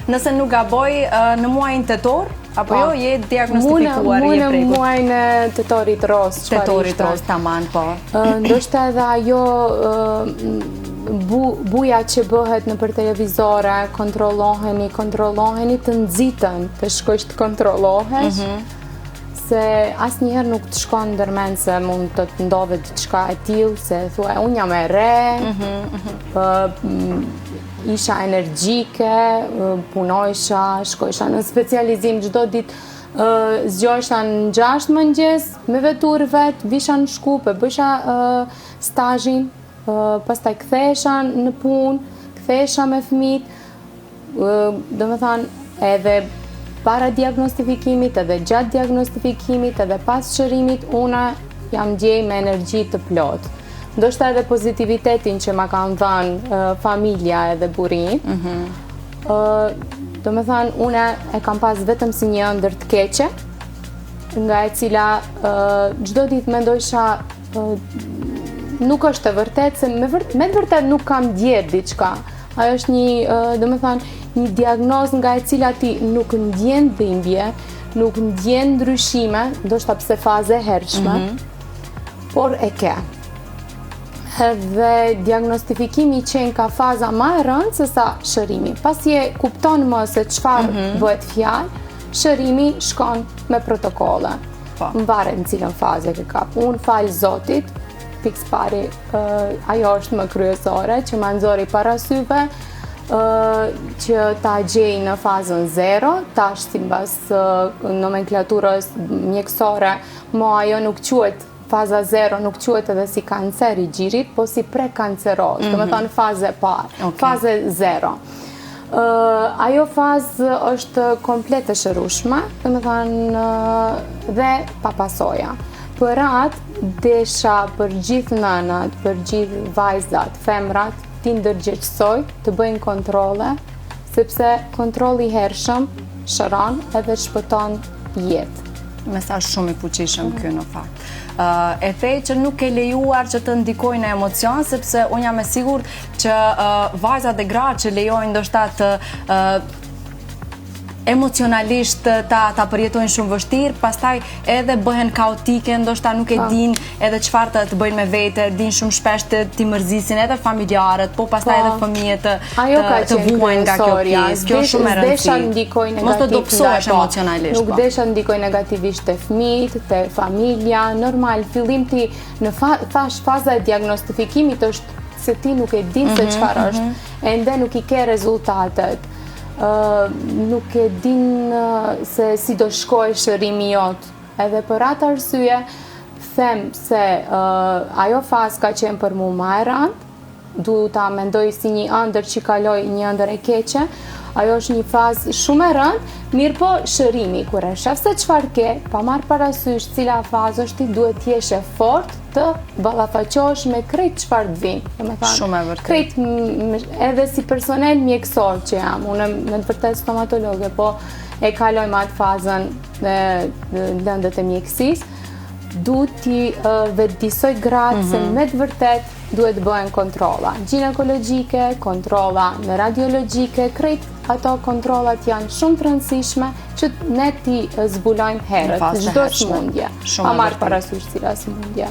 nëse nuk gaboj në muajin tetor, apo jo, je diagnostifikuar, je prekur. Në muajin e tetorit ros. Tetorit ros, taman, po. Ndoshta edhe ajo buja që bëhet në për televizore, kontrolloheni të nxitën, të shkosh të kontrollohesh, se asnjëherë nuk të shkon ndërmend se mund të të ndodhet diçka e tillë, se thua unë jam e re, isha energjike, punojsha, shkojsha në specializim çdo ditë, zgjohesha në 6 mëngjes me vetur vet, visha në Shkup, bësha stazhin, pastaj kthehesha në punë, kthehesha me fëmijët, domethënë edhe para diagnostifikimit, edhe gjatë diagnostifikimit, edhe pas shërimit, una jam ndjej me energji të plot. Ndoshta edhe pozitivitetin që ma kanë dhënë familja edhe burri, domethënë une e kam pas vetëm si një ëndër të keqe, nga e cila çdo ditë mendojsha nuk është e vërtet, se me të vërtet nuk kam djerë diçka. Ajo është një diagnoz nga e cila ti nuk ndjen dhimbje, nuk ndjen ndryshime, ndoshta pse faze hershme, por e ke. Edhe diagnostifikimi qenë ka faza ma e rëndë se sa shërimi. Pasi e kupton më se çfarë bëhet fjalë, shërimi shkon me protokolle. Mvaret në cilën faze ke kap. Unë falë Zotit, pikës pari, ajo është më kryesore, që ma nxori parasyve, që ta gjej në fazën 0, tash si mbas nomenklaturës mjekësore, mo ajo nuk quhet faza 0, nuk quhet edhe si kancer i gjirit, po si prekanceroz, do me thonë faze parë, faze 0. Ajo fazë është komplet e shërushme, do me thonë dhe pa pasoja. Për atë, desha për gjithë nënat, për gjithë vajzat, femrat, ti ndërgjegjësoj të bëjnë kontrole, sepse kontrolli i hershëm shëron edhe shpëton jetë. Mesazh shumë i fuqishëm ky në fakt. E thej që nuk e lejuar që të ndikojnë në emocion, sepse unë jam e sigurt që vajzat e gratë që lejojnë ndoshta të emocionalisht ta përjetojnë shumë vështirë, pastaj edhe bëhen kaotike, ndoshta nuk e din edhe çfarë të bëjnë me vete, din shumë shpesh të mërzisin edhe familjarët, po pastaj edhe fëmijët të vuajnë nga kjo pjesë. Kjo është shumë e rëndësishme. Mos të dobësohesh emocionalisht. Nuk desha ndikoj negativisht te fëmijët, te familja, normal, fillim ti në faza e diagnostifikimit është se ti nuk e din se çfarë është, ende nuk i ke rezultatet. Nuk e din se si do shkoj shërimi jot. Edhe për atë arsye them se ajo fazë ka qenë për mua më e rëndë, du ta mendoj si një ëndër që kaloj një ëndër e keqe. Ajo është një fazë shumë e rëndë, mirë po shërimi, kur e shef se çfarë ke, pa marrë parasysh cila fazë është, ti duhet të jesh e fortë të ballafaqohesh me krejt çfarë të vinë. Shumë e vërtetë. Krejt edhe si personel mjekësor që jam, unë me të vërtetë stomatologe, po e kaloj me atë fazën në lëndët e mjekësisë, duhet t'i vetëdijsoj gratë se me të vërtetë duhet bëhen kontrolla ginekologjike, kontrolla në radiologjike, krejt ato kontrollat janë shumë të rëndësishme që ne ti zbulojmë herët, çdo sëmundje. Pa marrë parasysh cila sëmundje.